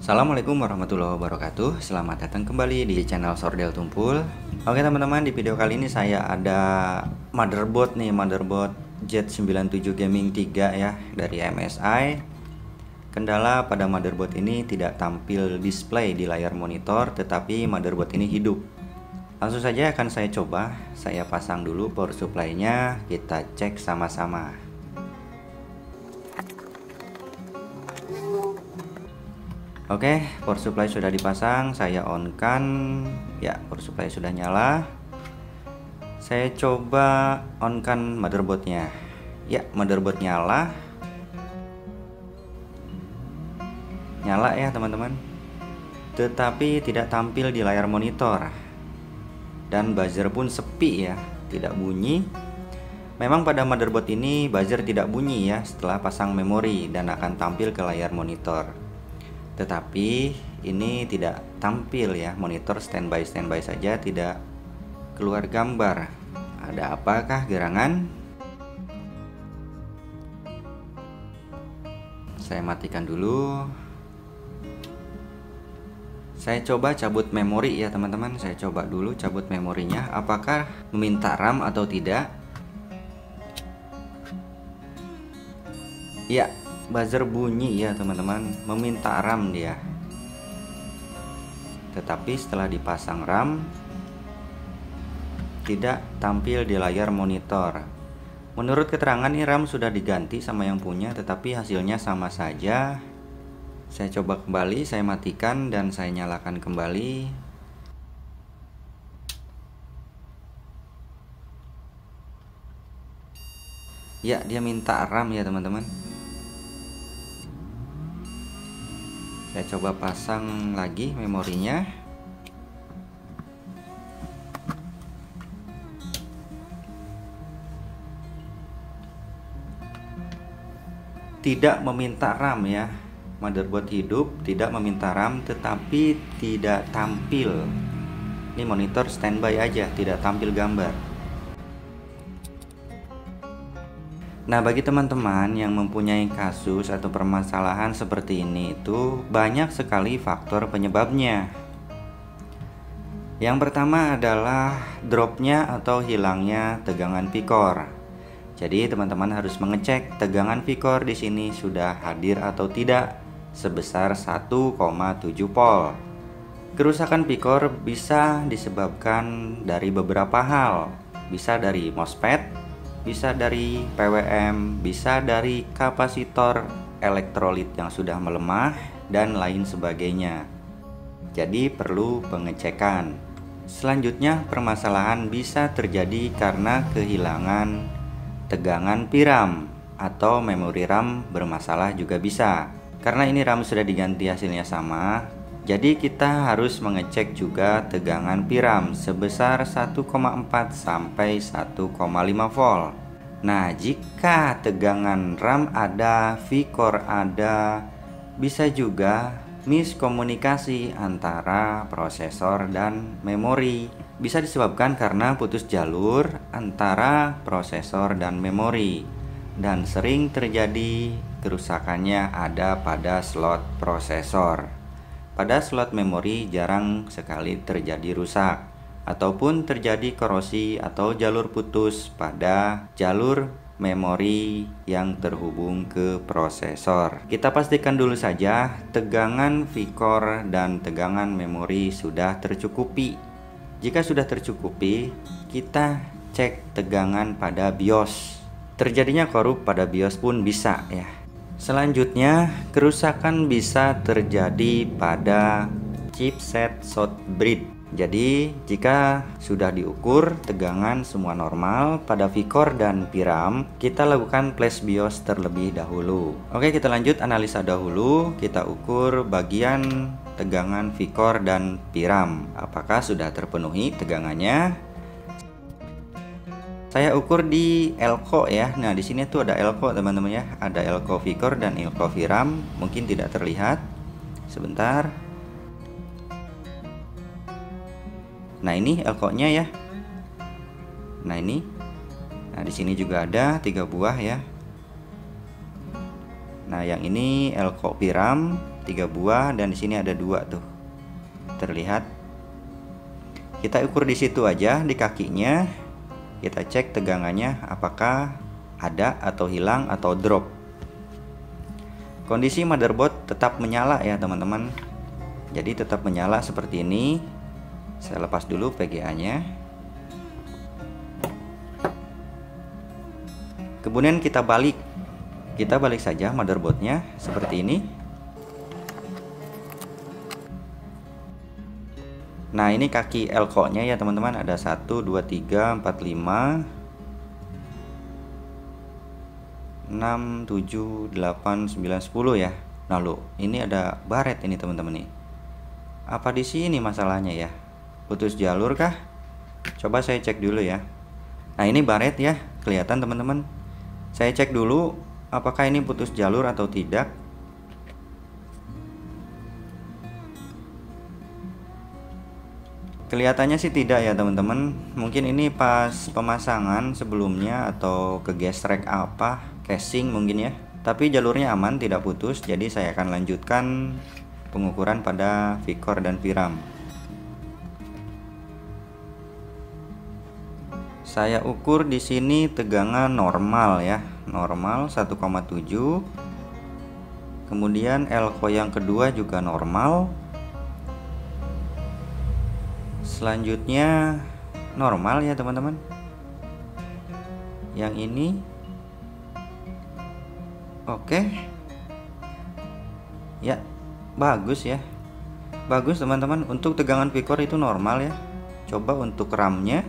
Assalamualaikum warahmatullahi wabarakatuh. Selamat datang kembali di channel Sordel Tumpul. Oke teman-teman, di video kali ini saya ada motherboard Z97 Gaming 3 ya dari MSI. Kendala pada motherboard ini tidak tampil display di layar monitor, tetapi motherboard ini hidup. Langsung saja akan saya coba. Saya pasang dulu power supply-nya, kita cek sama-sama. Oke, power supply sudah dipasang, saya on kan. Ya, power supply sudah nyala. Saya coba on kan motherboardnya. Ya, motherboard nyala. Nyala ya teman-teman. Tetapi tidak tampil di layar monitor. Dan buzzer pun sepi ya, tidak bunyi. Memang pada motherboard ini buzzer tidak bunyi ya setelah pasang memori dan akan tampil ke layar monitor. Tetapi ini tidak tampil ya, monitor standby saja, tidak keluar gambar. Ada apakah gerangan? Saya matikan dulu. Saya coba cabut memori ya teman-teman. Saya coba dulu cabut memorinya, apakah meminta RAM atau tidak. Ya, buzzer bunyi ya teman-teman, meminta RAM dia. Tetapi setelah dipasang RAM tidak tampil di layar monitor. Menurut keterangan ini RAM sudah diganti sama yang punya, tetapi hasilnya sama saja. Saya coba kembali, saya matikan dan saya nyalakan kembali. Ya, dia minta RAM ya teman-teman. Saya coba pasang lagi memorinya. Tidak meminta RAM ya. Motherboard hidup, tidak meminta RAM, tetapi tidak tampil. Ini monitor standby aja, tidak tampil gambar. Nah, bagi teman-teman yang mempunyai kasus atau permasalahan seperti ini, itu banyak sekali faktor penyebabnya. Yang pertama adalah dropnya atau hilangnya tegangan V-core. Jadi teman-teman harus mengecek tegangan V-core di sini sudah hadir atau tidak sebesar 1,7 volt. Kerusakan V-core bisa disebabkan dari beberapa hal. Bisa dari MOSFET, bisa dari PWM, bisa dari kapasitor elektrolit yang sudah melemah, dan lain sebagainya. Jadi perlu pengecekan. Selanjutnya, permasalahan bisa terjadi karena kehilangan tegangan VRAM atau memori RAM bermasalah juga bisa. Karena ini RAM sudah diganti hasilnya sama, jadi kita harus mengecek juga tegangan VRAM sebesar 1,4 sampai 1,5 volt. Nah, jika tegangan RAM ada, V-core ada, bisa juga miskomunikasi antara prosesor dan memori. Bisa disebabkan karena putus jalur antara prosesor dan memori. Dan sering terjadi kerusakannya ada pada slot prosesor. Pada slot memori jarang sekali terjadi rusak ataupun terjadi korosi atau jalur putus pada jalur memori yang terhubung ke prosesor. Kita pastikan dulu saja tegangan V-core dan tegangan memori sudah tercukupi. Jika sudah tercukupi, kita cek tegangan pada BIOS. Terjadinya korup pada BIOS pun bisa ya. Selanjutnya, kerusakan bisa terjadi pada chipset shortbread. Jadi, jika sudah diukur tegangan semua normal pada V-core dan VRAM, kita lakukan flash BIOS terlebih dahulu. Oke, kita lanjut analisa dahulu. Kita ukur bagian tegangan V-core dan VRAM. Apakah sudah terpenuhi tegangannya? Saya ukur di elco ya. Nah, di sini tuh ada elco teman-teman ya. Ada elco V-core dan elco VRAM. Mungkin tidak terlihat. Sebentar. Nah, ini elco-nya ya. Nah, ini. Nah, di sini juga ada 3 buah ya. Nah, yang ini elko Piram 3 buah dan di sini ada 2 tuh. Terlihat. Kita ukur di situ aja di kakinya. Kita cek tegangannya apakah ada atau hilang atau drop. Kondisi motherboard tetap menyala ya teman-teman. Jadi tetap menyala seperti ini. Saya lepas dulu VGA-nya. Kemudian kita balik saja motherboardnya seperti ini. Nah, ini kaki elko-nya ya teman-teman, ada 1 2 3 4 5 6 7 8 9 10 ya. Nah, loh, ini ada baret ini teman-teman nih. Apa di sini masalahnya ya? Putus jalur kah? Coba saya cek dulu ya. Nah, ini baret ya, kelihatan teman-teman. Saya cek dulu apakah ini putus jalur atau tidak. Kelihatannya sih tidak ya teman-teman. Mungkin ini pas pemasangan sebelumnya atau ke gesrek apa, casing mungkin ya. Tapi jalurnya aman, tidak putus. Jadi saya akan lanjutkan pengukuran pada Vicor dan VRAM. Saya ukur di sini tegangan normal ya, normal 1,7. Kemudian elko yang kedua juga normal. Selanjutnya normal ya teman-teman. Yang ini oke. Ya, bagus ya. Bagus teman-teman. Untuk tegangan Vicor itu normal ya. Coba untuk RAM-nya.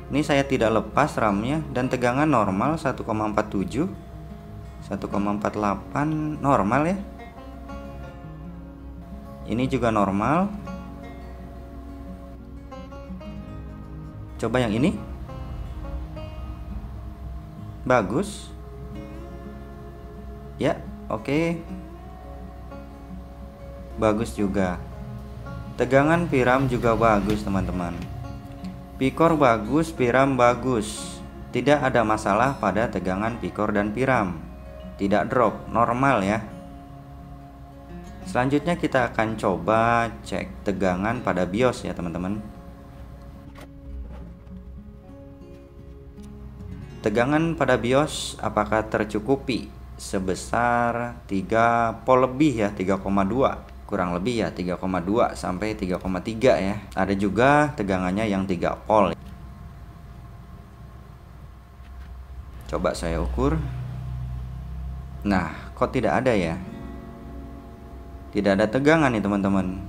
Ini saya tidak lepas RAM-nya dan tegangan normal 1,47. 1,48 normal ya. Ini juga normal. Coba yang ini. Bagus. Ya, oke. Bagus juga. Tegangan VRAM juga bagus, teman-teman. Vicor bagus, VRAM bagus. Tidak ada masalah pada tegangan Vicor dan VRAM. Tidak drop, normal ya. Selanjutnya kita akan coba cek tegangan pada BIOS ya, teman-teman. Tegangan pada BIOS apakah tercukupi sebesar 3 volt lebih ya, 3,2 kurang lebih ya, 3,2 sampai 3,3 ya. Ada juga tegangannya yang 3 volt. Coba saya ukur. Nah, kok tidak ada ya? Tidak ada tegangan nih teman-teman.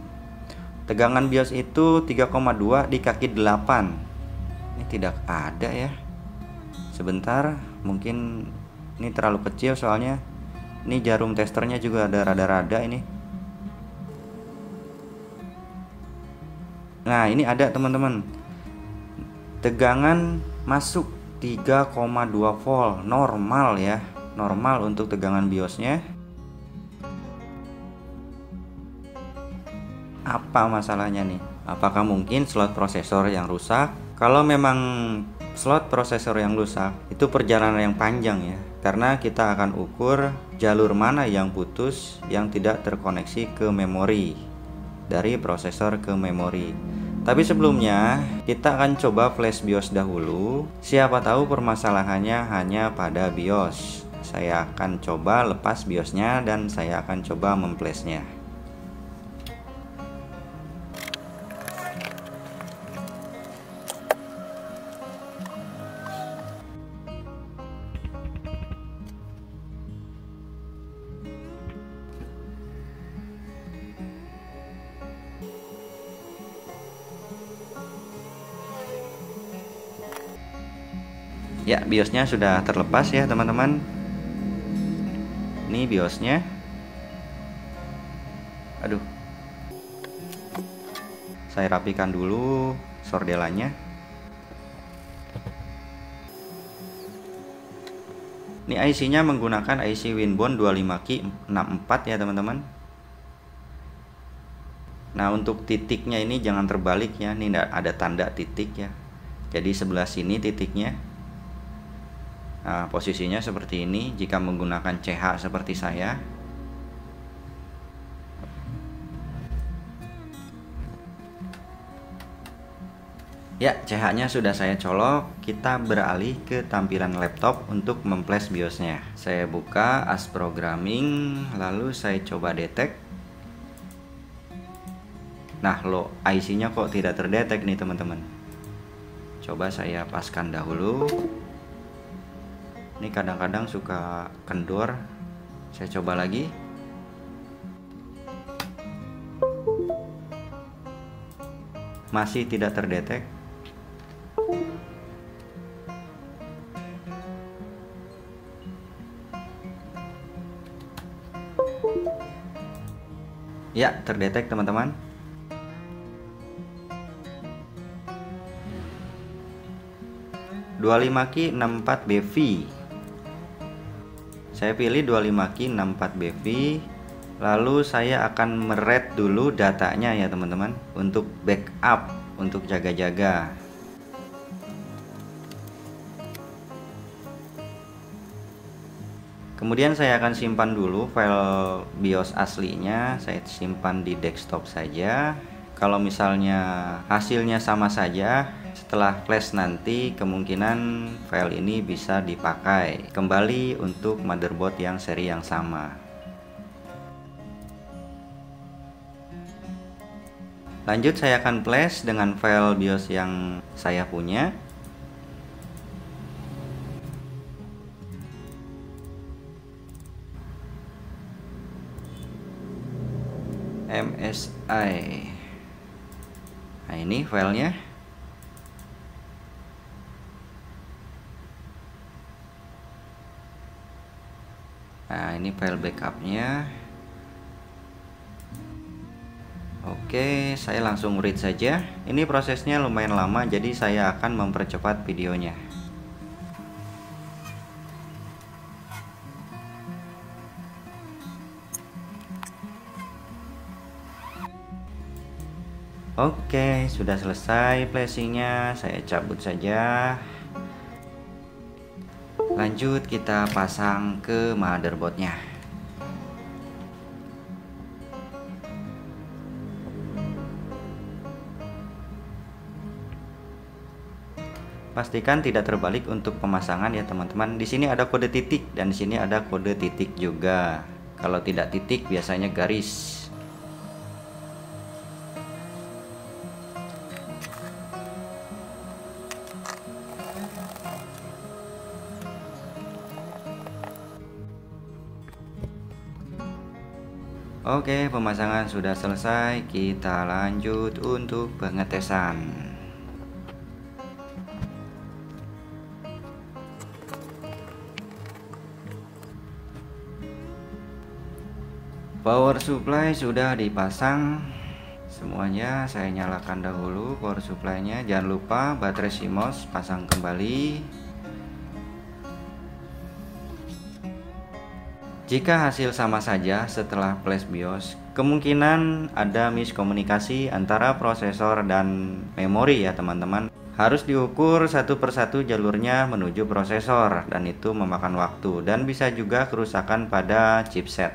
Tegangan BIOS itu 3,2 di kaki 8. Ini tidak ada ya. Sebentar, mungkin ini terlalu kecil soalnya. Ini jarum testernya juga ada rada-rada ini. Nah, ini ada teman-teman. Tegangan masuk 3,2 volt, normal ya. Normal untuk tegangan BIOSnya. Apa masalahnya nih? Apakah mungkin slot prosesor yang rusak? Kalau memang slot prosesor yang rusak, itu perjalanan yang panjang ya, karena kita akan ukur jalur mana yang putus yang tidak terkoneksi ke memori, dari prosesor ke memori. Tapi sebelumnya kita akan coba flash BIOS dahulu. Siapa tahu permasalahannya hanya pada BIOS. Saya akan coba lepas BIOSnya dan saya akan coba memflashnya. Ya, BIOSnya sudah terlepas ya teman-teman. Ini BIOSnya. Aduh, saya rapikan dulu sordelanya. Ini IC-nya menggunakan IC Winbond 25Ki64 ya teman-teman. Nah, untuk titiknya ini jangan terbalik ya. Ini ada tanda titik ya. Jadi sebelah sini titiknya. Nah, posisinya seperti ini jika menggunakan CH seperti saya. Ya, CH-nya sudah saya colok. Kita beralih ke tampilan laptop untuk memflash BIOS-nya. Saya buka AS Programming, lalu saya coba detect. Nah, lo IC-nya kok tidak terdetek nih teman-teman. Coba saya paskan dahulu. Ini kadang-kadang suka kendor. Saya coba lagi. Masih tidak terdetek. Ya, terdetek teman-teman. .25Q 64BV. Saya pilih 25Q 64BV. Lalu saya akan meread dulu datanya ya teman-teman, untuk backup, untuk jaga-jaga. Kemudian saya akan simpan dulu file BIOS aslinya, saya simpan di desktop saja. Kalau misalnya hasilnya sama saja, setelah flash nanti kemungkinan file ini bisa dipakai kembali untuk motherboard yang seri yang sama. Lanjut saya akan flash dengan file BIOS yang saya punya. MSI. Nah, ini filenya. Nah, ini file backupnya. Oke, saya langsung read saja. Ini prosesnya lumayan lama, jadi saya akan mempercepat videonya. Oke, sudah selesai flashingnya. Saya cabut saja. Lanjut kita pasang ke motherboardnya. Pastikan tidak terbalik untuk pemasangan ya teman-teman. Di sini ada kode titik dan di sini ada kode titik juga. Kalau tidak titik biasanya garis. Oke, pemasangan sudah selesai. Kita lanjut untuk pengetesan. Power supply sudah dipasang semuanya. Saya nyalakan dahulu power supply-nya. Jangan lupa baterai CMOS pasang kembali. Jika hasil sama saja setelah flash BIOS, kemungkinan ada miskomunikasi antara prosesor dan memori ya teman-teman. Harus diukur satu persatu jalurnya menuju prosesor dan itu memakan waktu dan bisa juga kerusakan pada chipset.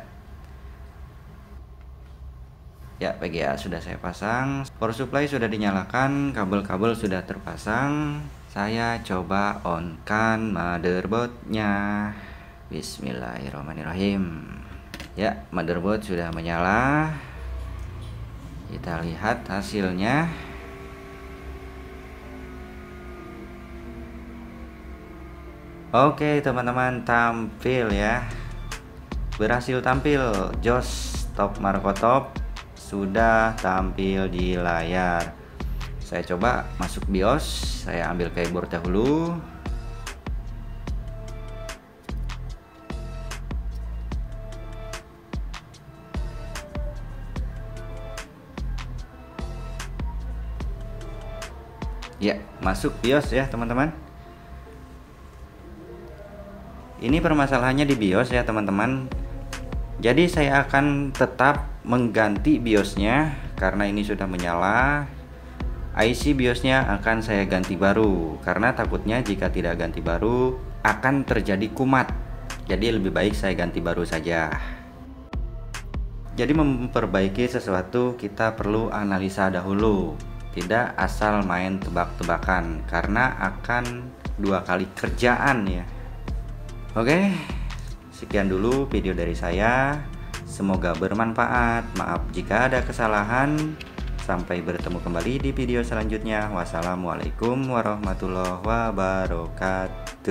Ya, VGA sudah saya pasang, power supply sudah dinyalakan, kabel-kabel sudah terpasang. Saya coba on-kan motherboardnya. Bismillahirrahmanirrahim. Ya, motherboard sudah menyala. Kita lihat hasilnya. Oke teman-teman, tampil ya. Berhasil tampil. JOS Top Marco Top sudah tampil di layar. Saya coba masuk BIOS. Saya ambil keyboard dahulu. Ya, masuk BIOS ya teman-teman. Ini permasalahannya di BIOS ya teman-teman. Jadi saya akan tetap mengganti BIOSnya karena ini sudah menyala. IC BIOSnya akan saya ganti baru karena takutnya jika tidak ganti baru akan terjadi kumat. Jadi lebih baik saya ganti baru saja. Jadi memperbaiki sesuatu kita perlu analisa dahulu, tidak asal main tebak-tebakan, karena akan 2 kali kerjaan ya. Oke, sekian dulu video dari saya. Semoga bermanfaat. Maaf jika ada kesalahan. Sampai bertemu kembali di video selanjutnya. Wassalamualaikum warahmatullahi wabarakatuh.